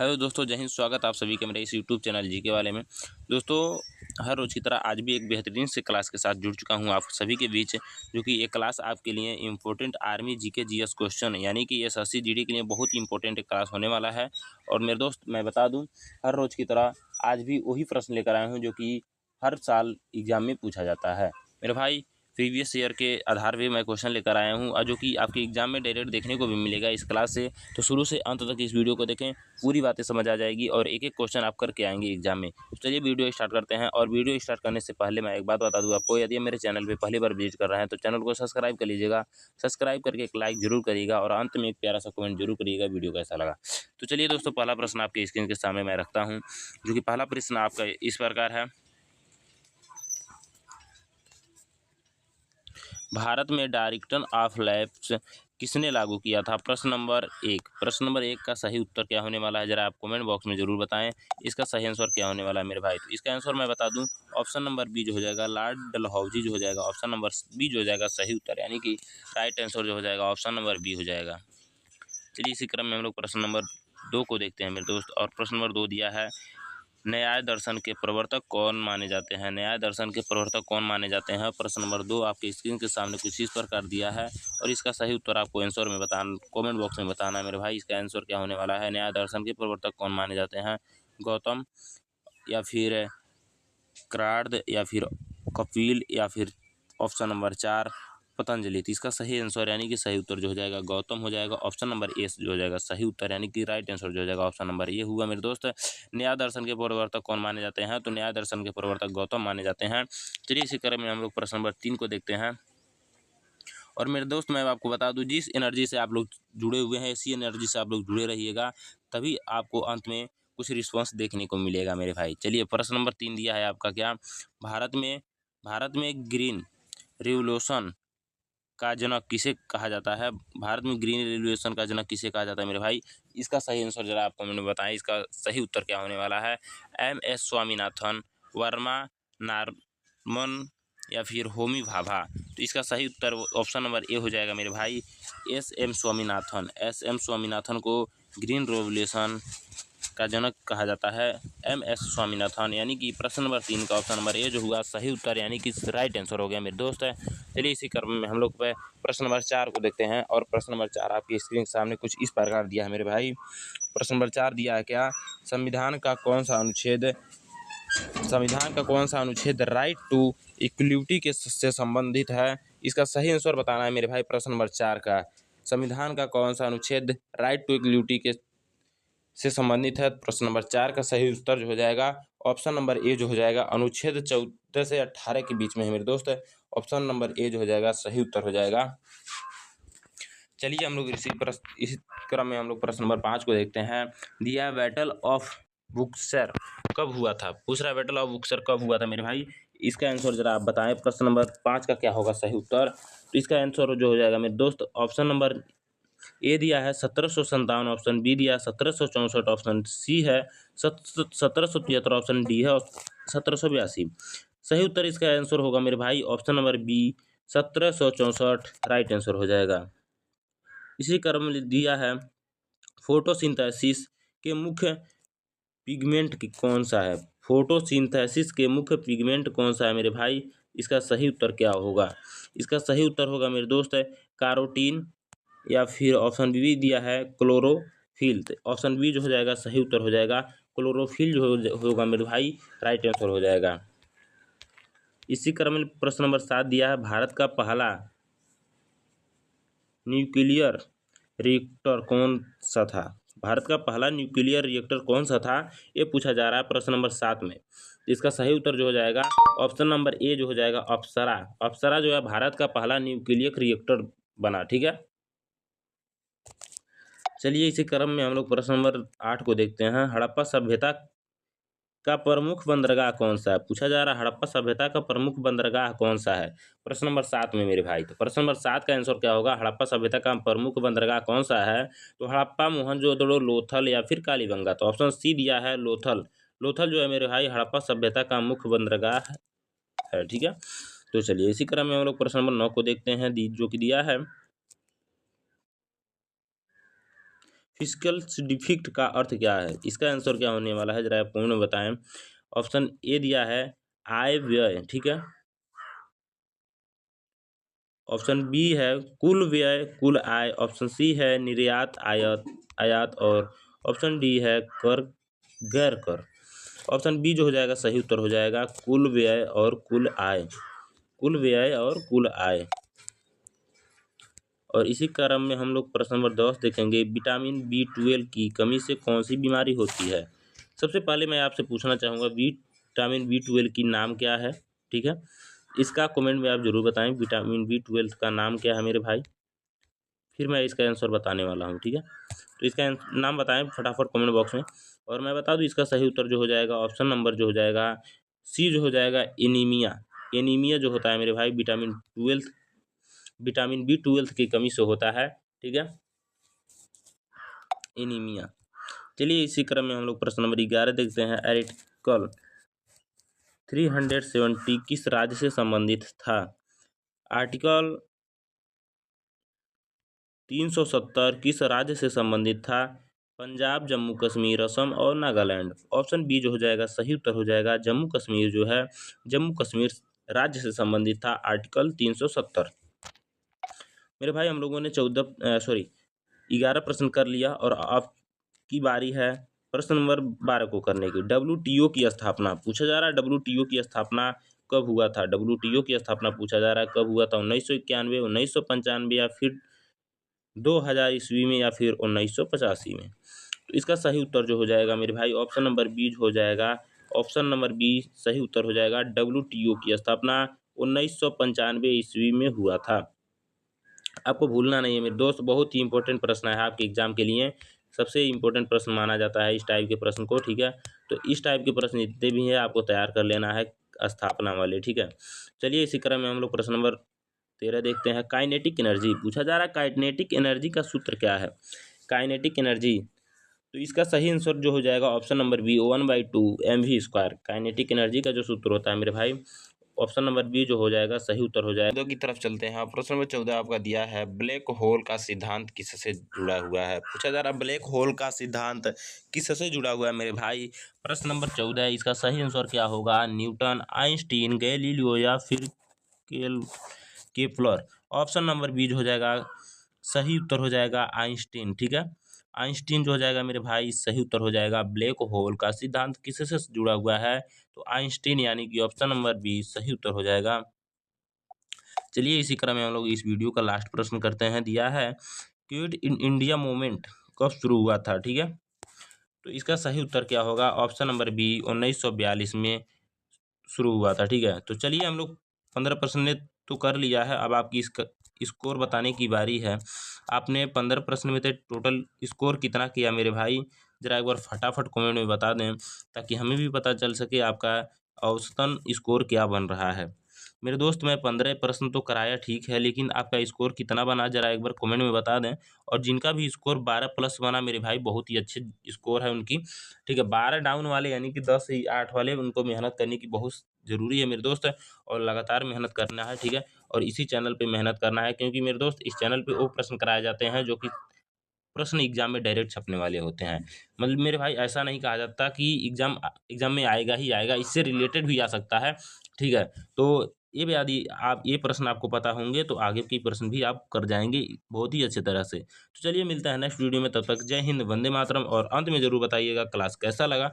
Hello दोस्तों, जय हिंद। स्वागत आप सभी का मेरे इस यूट्यूब चैनल जी के वाले में। दोस्तों, हर रोज़ की तरह आज भी एक बेहतरीन से क्लास के साथ जुड़ चुका हूं आप सभी के बीच, जो कि ये क्लास आपके लिए important army GK GS question यानी कि एसएससी जीडी के लिए बहुत ही इंपॉर्टेंट क्लास होने वाला है। और मेरे दोस्त, मैं बता दूं, हर रोज़ की तरह आज भी वही प्रश्न लेकर आया हूँ जो कि हर साल एग्जाम में पूछा जाता है। मेरे भाई, प्रीवियस ईयर के आधार पे मैं क्वेश्चन लेकर आया हूँ और जो कि आपके एग्जाम में डायरेक्ट देखने को भी मिलेगा इस क्लास से। तो शुरू से अंत तक इस वीडियो को देखें, पूरी बातें समझ आ जाएगी और एक एक क्वेश्चन आप करके आएंगे एग्जाम में। तो चलिए वीडियो स्टार्ट करते हैं। और वीडियो स्टार्ट करने से पहले मैं एक बात बता दूं आपको, यदि मेरे चैनल पे पहली बार विजिट कर रहे हैं तो चैनल को सब्सक्राइब कर लीजिएगा। सब्सक्राइब करके एक लाइक जरूर करिएगा और अंत में एक प्यारा सा कमेंट जरूर करिएगा वीडियो कैसा लगा। तो चलिए दोस्तों, पहला प्रश्न आपके स्क्रीन के सामने मैं रखता हूँ, जो कि पहला प्रश्न आपका इस प्रकार है। भारत में डायरेक्टर ऑफ लैब्स किसने लागू किया था? प्रश्न नंबर एक का सही उत्तर क्या होने वाला है, जरा आप कमेंट बॉक्स में जरूर बताएं। इसका सही आंसर क्या होने वाला है मेरे भाई? तो इसका आंसर मैं बता दूं, ऑप्शन नंबर बी जो हो जाएगा, लॉर्ड डलहौजी जो हो जाएगा। ऑप्शन नंबर बी जो हो जाएगा सही उत्तर, यानी कि राइट आंसर जो हो जाएगा ऑप्शन नंबर बी हो जाएगा। चलिए इसी क्रम में हम लोग प्रश्न नंबर 2 को देखते हैं मेरे दोस्त। और प्रश्न नंबर 2 दिया है, न्याय दर्शन के प्रवर्तक कौन माने जाते हैं? न्याय दर्शन के प्रवर्तक कौन माने जाते हैं? प्रश्न नंबर 2 आपके स्क्रीन के सामने कुछ इस प्रकार दिया है और इसका सही उत्तर आपको आंसर में बताना, कमेंट बॉक्स में बताना है मेरे भाई। इसका आंसर क्या होने वाला है? न्याय दर्शन के प्रवर्तक कौन माने जाते हैं? गौतम, या फिर क्रार्द, या फिर कपिल, या फिर ऑप्शन नंबर 4 पतंजलि? तो इसका सही आंसर यानी कि सही उत्तर जो हो जाएगा गौतम हो जाएगा। ऑप्शन नंबर ए जो हो जाएगा सही उत्तर, यानी कि राइट आंसर जो हो जाएगा ऑप्शन नंबर ए हुआ मेरे दोस्त। न्याय दर्शन के प्रवर्तक कौन माने जाते हैं? तो न्याय दर्शन के प्रवर्तक गौतम माने जाते हैं। चलिए इसी क्रम में हम लोग प्रश्न नंबर 3 को देखते हैं। और मेरे दोस्त, मैं आपको बता दूं, जिस एनर्जी से आप लोग जुड़े हुए हैं इसी एनर्जी से आप लोग जुड़े रहिएगा, तभी आपको अंत में कुछ रिस्पॉन्स देखने को मिलेगा मेरे भाई। चलिए प्रश्न नंबर 3 दिया है आपका क्या, भारत में ग्रीन रिवोल्यूशन का जनक किसे कहा जाता है? भारत में ग्रीन रिवोल्यूशन का जनक किसे कहा जाता है मेरे भाई? इसका सही आंसर जरा आप कमेंट में बताएं। इसका सही उत्तर क्या होने वाला है? MS स्वामीनाथन, वर्मा, नारमन, या फिर होमी भाभा? तो इसका सही उत्तर ऑप्शन नंबर ए हो जाएगा मेरे भाई, SM स्वामीनाथन को ग्रीन रेवोल्यूशन का जनक कहा जाता है, MS स्वामीनाथन। यानी कि प्रश्न नंबर 3 का ऑप्शन नंबर ए जो हुआ सही उत्तर, यानी कि राइट आंसर हो गया मेरे दोस्त है। चलिए इसी क्रम में हम लोग पे प्रश्न नंबर 4 को देखते हैं। और प्रश्न नंबर 4 आपकी स्क्रीन के सामने कुछ इस प्रकार दिया है मेरे भाई। प्रश्न नंबर 4 दिया है क्या, संविधान का कौन सा अनुच्छेद राइट टू इक्वलिटी के से संबंधित है? इसका सही आंसर बताना है मेरे भाई। प्रश्न नंबर 4 का संविधान का कौन सा अनुच्छेद राइट टू इक्वलिटी के से संबंधित है? प्रश्न नंबर 4 का सही उत्तर जो हो जाएगा ऑप्शन नंबर ए जो हो जाएगा, अनुच्छेद 14 से 18 के बीच में है मेरे दोस्त। ऑप्शन नंबर ए जो हो जाएगा सही उत्तर हो जाएगा। चलिए हम लोग इसी क्रम में हम लोग प्रश्न नंबर 5 को देखते हैं। दिया बैटल ऑफ बुक्सर कब हुआ था? पूछ रहा है बैटल ऑफ बुक्सर कब हुआ था मेरे भाई? इसका आंसर जरा आप बताएं। प्रश्न नंबर 5 का क्या होगा सही उत्तर? तो इसका आंसर जो हो जाएगा मेरे दोस्त, ऑप्शन नंबर ए दिया है 1757, ऑप्शन बी दिया है 1764, ऑप्शन सी है 1773, ऑप्शन डी है 1782। सही उत्तर इसका आंसर होगा मेरे भाई option number B 1764 right answer हो जाएगा। इसी क्रम में दिया है फोटोसिंथेसिस के मुख्य पिगमेंट कौन सा है? फोटोसिंथेसिस के मुख्य पिगमेंट कौन सा है मेरे भाई? इसका सही उत्तर क्या होगा? इसका सही उत्तर होगा मेरे दोस्त है कैरोटीन, या फिर ऑप्शन बी दिया है क्लोरोफिल। ऑप्शन बी जो हो जाएगा सही उत्तर हो जाएगा क्लोरोफिल जो होगा मेरे भाई, राइट आंसर हो जाएगा। इसी क्रम में प्रश्न नंबर 7 दिया है, भारत का पहला न्यूक्लियर रिएक्टर कौन सा था? भारत का पहला न्यूक्लियर रिएक्टर कौन सा था, ये पूछा जा रहा है प्रश्न नंबर 7 में। इसका सही उत्तर जो हो जाएगा ऑप्शन नंबर ए जो हो जाएगा अप्सरा। अप्सरा जो है भारत का पहला न्यूक्लियर रिएक्टर बना, ठीक है। चलिए इसी क्रम में हम लोग प्रश्न नंबर 8 को देखते हैं। हड़प्पा सभ्यता का प्रमुख बंदरगाह कौन सा है? पूछा जा रहा है हड़प्पा सभ्यता का प्रमुख बंदरगाह कौन सा है प्रश्न नंबर 7 में मेरे भाई। तो प्रश्न नंबर 7 का आंसर क्या होगा? हड़प्पा सभ्यता का प्रमुख बंदरगाह कौन सा है? तो हड़प्पा, मोहनजोदड़ो, लोथल, या फिर कालीबंगा? तो ऑप्शन सी दिया है लोथल। लोथल जो है मेरे भाई हड़प्पा सभ्यता का मुख्य बंदरगाह है, ठीक है। तो चलिए इसी क्रम में हम लोग प्रश्न नंबर 9 को देखते हैं, जो कि दिया है फिजिकल डिफिक्ट का अर्थ क्या है? इसका आंसर क्या होने वाला है, जरा आप कमेंट में बताएं। ऑप्शन ए दिया है आय व्यय, ठीक है। ऑप्शन बी है कुल व्यय कुल आय। ऑप्शन सी है निर्यात आयात आयात। और ऑप्शन डी है कर गैर कर। ऑप्शन बी जो हो जाएगा सही उत्तर हो जाएगा कुल व्यय और कुल आय। कुल व्यय और कुल आय। और इसी क्रम में हम लोग प्रश्न नंबर 10 देखेंगे। विटामिन B12 की कमी से कौन सी बीमारी होती है? सबसे पहले मैं आपसे पूछना चाहूँगा विटामिन B12 की नाम क्या है, ठीक है। इसका कमेंट में आप जरूर बताएं विटामिन B12 का नाम क्या है मेरे भाई। फिर मैं इसका आंसर बताने वाला हूँ, ठीक है। तो इसका नाम बताएं फटाफट कमेंट बॉक्स में। और मैं बता दूं इसका सही उत्तर जो हो जाएगा ऑप्शन नंबर जो हो जाएगा सी जो हो जाएगा एनीमिया। एनीमिया जो होता है मेरे भाई विटामिन B12 की कमी से होता है, ठीक है, एनीमिया। चलिए इसी क्रम में हम लोग प्रश्न नंबर 11 देखते हैं। आर्टिकल 370 किस राज्य से संबंधित था? आर्टिकल 370 किस राज्य से संबंधित था? पंजाब, जम्मू कश्मीर, असम और नागालैंड। ऑप्शन बी जो हो जाएगा सही उत्तर हो जाएगा जम्मू कश्मीर जो है जम्मू कश्मीर राज्य से संबंधित था आर्टिकल 370। मेरे भाई हम लोगों ने 11 प्रश्न कर लिया और आपकी बारी है प्रश्न नंबर 12 को करने की। WTO की स्थापना पूछा जा रहा है। WTO की स्थापना कब हुआ था? WTO की स्थापना पूछा जा रहा है कब हुआ था? 1991, 1995 या फिर 2000 ईस्वी में या फिर 1985 में। तो इसका सही उत्तर जो हो जाएगा मेरे भाई ऑप्शन नंबर बी हो जाएगा। ऑप्शन नंबर बी सही उत्तर हो जाएगा। WTO की स्थापना 1995 ईस्वी में हुआ था। आपको भूलना नहीं है मेरे दोस्त, बहुत ही इंपॉर्टेंट प्रश्न है आपके एग्जाम के लिए। सबसे इंपॉर्टेंट प्रश्न माना जाता है इस टाइप के प्रश्न को, ठीक है। तो इस टाइप के प्रश्न जितने भी हैं आपको तैयार कर लेना है स्थापना वाले, ठीक है। चलिए इसी क्रम में हम लोग प्रश्न नंबर 13 देखते हैं। काइनेटिक एनर्जी पूछा जा रहा है। काइनेटिक एनर्जी का सूत्र क्या है? काइनेटिक एनर्जी, तो इसका सही आंसर जो हो जाएगा option number B 1/2 mv²। Kinetic energy का जो सूत्र होता है मेरे भाई ऑप्शन नंबर बी जो हो जाएगा सही उत्तर हो जाएगा। की तरफ चलते हैं। प्रश्न नंबर 14 आपका दिया है ब्लैक होल का सिद्धांत किससे जुड़ा हुआ है? पूछा जा रहा है ब्लैक होल का सिद्धांत किससे जुड़ा हुआ है मेरे भाई। प्रश्न नंबर 14 इसका सही आंसर क्या होगा? न्यूटन, आइंस्टीन, गैलीलियो या फिर केपलर। ऑप्शन नंबर बी जो हो जाएगा सही उत्तर हो जाएगा आइंस्टीन, ठीक है। आइंस्टीन जो हो जाएगा मेरे भाई सही उत्तर हो जाएगा। ब्लैक होल का सिद्धांत किससे जुड़ा हुआ है? तो आइंस्टीन, यानी कि ऑप्शन नंबर बी सही उत्तर हो जाएगा। चलिए इसी क्रम में हम लोग इस वीडियो का लास्ट प्रश्न करते हैं। दिया है क्विट इन इंडिया मूवमेंट कब शुरू हुआ था, ठीक है। तो इसका सही उत्तर क्या होगा? ऑप्शन नंबर बी 1942 में शुरू हुआ था, ठीक है। तो चलिए हम लोग 15 प्रश्न ने तो कर लिया है। अब आपकी स्कोर बताने की बारी है। आपने 15 प्रश्न में से टोटल स्कोर कितना किया मेरे भाई? जरा एक बार फटाफट कमेंट में बता दें ताकि हमें भी पता चल सके आपका औसतन स्कोर क्या बन रहा है। मेरे दोस्त मैं 15 प्रश्न तो कराया ठीक है, लेकिन आपका स्कोर कितना बना जरा एक बार कमेंट में बता दें। और जिनका भी स्कोर 12+ बना मेरे भाई बहुत ही अच्छे स्कोर है उनकी, ठीक है। 12 डाउन वाले यानी कि 10 ही 8 वाले उनको मेहनत करने की बहुत ज़रूरी है मेरे दोस्त। और लगातार मेहनत करना है, ठीक है। और इसी चैनल पे मेहनत करना है क्योंकि मेरे दोस्त इस चैनल पे वो प्रश्न कराए जाते हैं जो कि प्रश्न एग्जाम में डायरेक्ट छपने वाले होते हैं। मतलब मेरे भाई ऐसा नहीं कहा जाता कि एग्जाम में आएगा ही आएगा, इससे रिलेटेड भी आ सकता है, ठीक है। तो ये भी यदि आप ये प्रश्न आपको पता होंगे तो आगे के प्रश्न भी आप कर जाएंगे बहुत ही अच्छे तरह से। तो चलिए मिलता है नेक्स्ट वीडियो में, तब तक जय हिंद, वंदे मातरम। और अंत में जरूर बताइएगा क्लास कैसा लगा।